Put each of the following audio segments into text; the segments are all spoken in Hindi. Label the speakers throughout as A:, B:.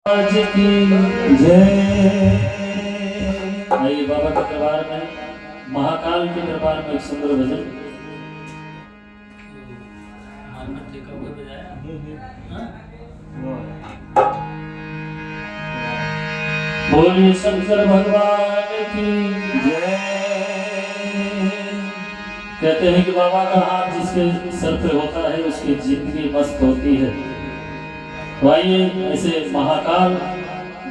A: आज की जय। आइए बाबा के दरबार में, महाकाल के दरबार में एक सुंदर भजन। बोलिए शंकर भगवान की जय। कहते हैं कि बाबा का हाथ जिसके सर पे होता है उसकी जिंदगी मस्त होती है। तो आइए ऐसे महाकाल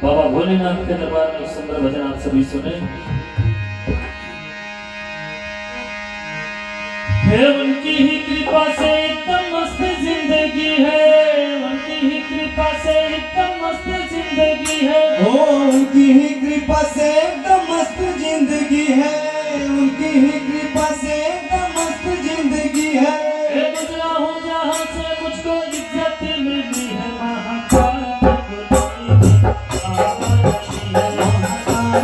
A: बाबा भोलेनाथ के दरबार में एक सुंदर भजन आप सभी सुने। है उनकी ही कृपा से एकदम मस्त जिंदगी है, उनकी ही कृपा से एकदम मस्त जिंदगी है।
B: ओ उनकी ही कृपा से एकदम मस्त जिंदगी है, उनकी ही कृपा से एकदम मस्त जिंदगी है।
A: गुजरा हूँ जहाँ से मुझको इज्जत मिली है, महाकाल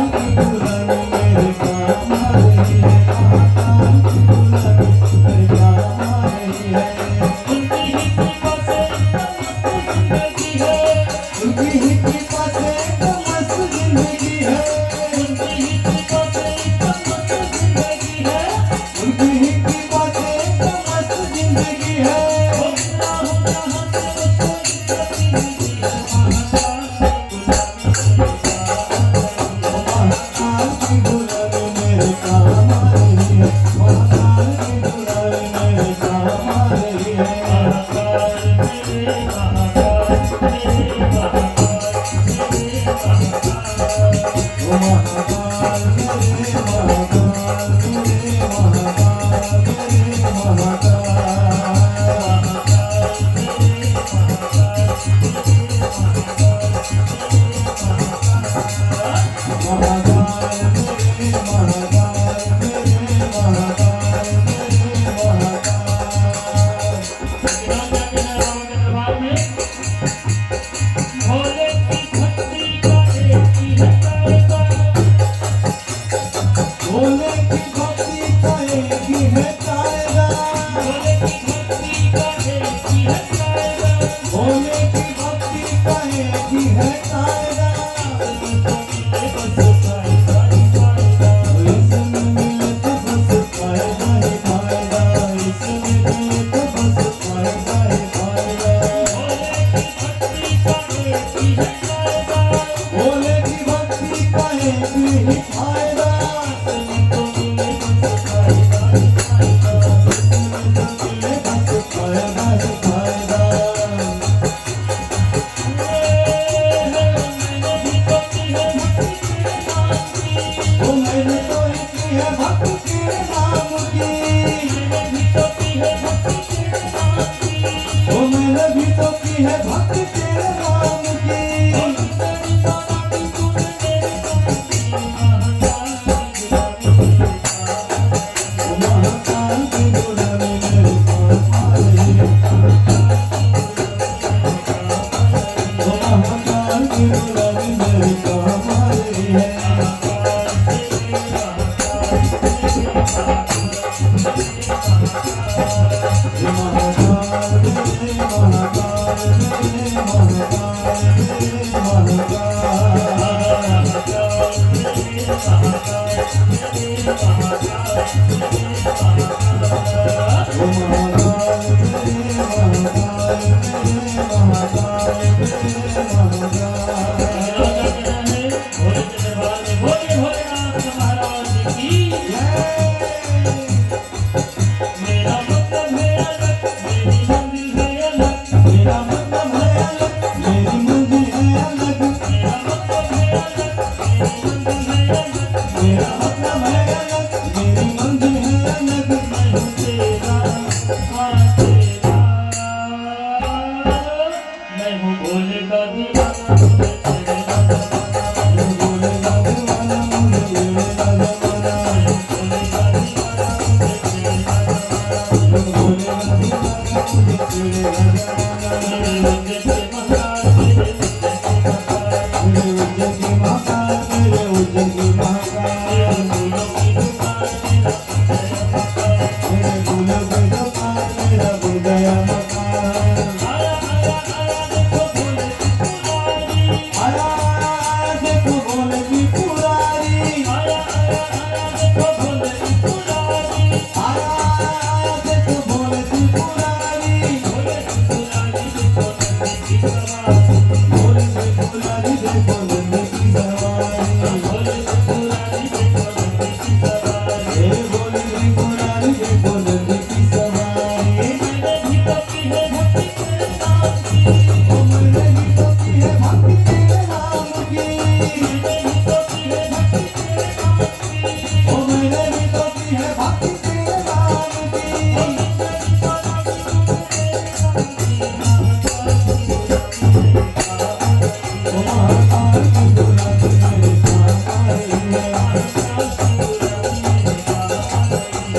B: की दुल्हन मेरे काम आ रही है, महाकाल की दुल्हन मेरे काम आ रही है।
A: उनकी ही कृपा से एकदम मस्त जिंदगी है,
B: उनकी ही कृपा से एकदम मस्त जिंदगी है,
A: उनकी ही कृपा से एकदम मस्त जिंदगी है।
B: उनकी ही कृपा से एकदम मस्त जिंदगी है।
A: गुजरा हूँ जहाँ से मुझको इज्जत मिली है,
B: महाकाल की दुल्हन मेरे काम आ रही है, महाकाल की दुल्हन मेरे काम आ रही है। ओ महाकाल मेरे महाकाल मेरे महाकाल मेरे महाकाल। भोले की भक्ति का एक ही है कायदा, भोले की भक्ति का एक ही है कायदा। इसमें मिले तो बस फायदा ही फायदा, इसमें मिले तो बस फायदा ही फायदा। भोले की भक्ति का एक ही फायदा, मिले बस फायदा ही फायदा। ओ मैंने तो इतनी है भक्ति के नाम की, ओ मैंने भी तो की है भक्ति तेरे नाम की। ओ महाकाल की दुल्हन मेरे काम आ रही है, ओ महाकाल की दुल्हन मेरे काम आ रही है। हे महाकाल मेरे महाकाल मेरे महाकाल मेरे महाकाल। ओ महाकाल मेरे महाकाल मेरे महाकाल मेरे महाकाल। मेरा मतलब है अलग, मेरी मंजिल है अलग, मेरा मतलब है अलग, मेरी मंजिल है अलग।
A: मैं हूँ भोले का दीवाना,
B: मुझे भोले का दीवाना, मुझे भोले का दीवाना, मुझे भोले का दीवाना, मुझे भोले का दीवाना। मेरे उज्जैन की महाकाल, मेरे उज्जैन की महाकाल, मेरे फूलों की दुकान, मेरा बुल गया मकान। महाकाल शिवरात्रि मेरे काम आ रही है।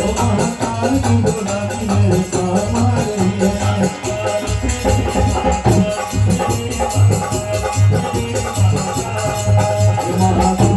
B: महाकाल शिवरात्रि मेरे काम आ रही है। महाकाल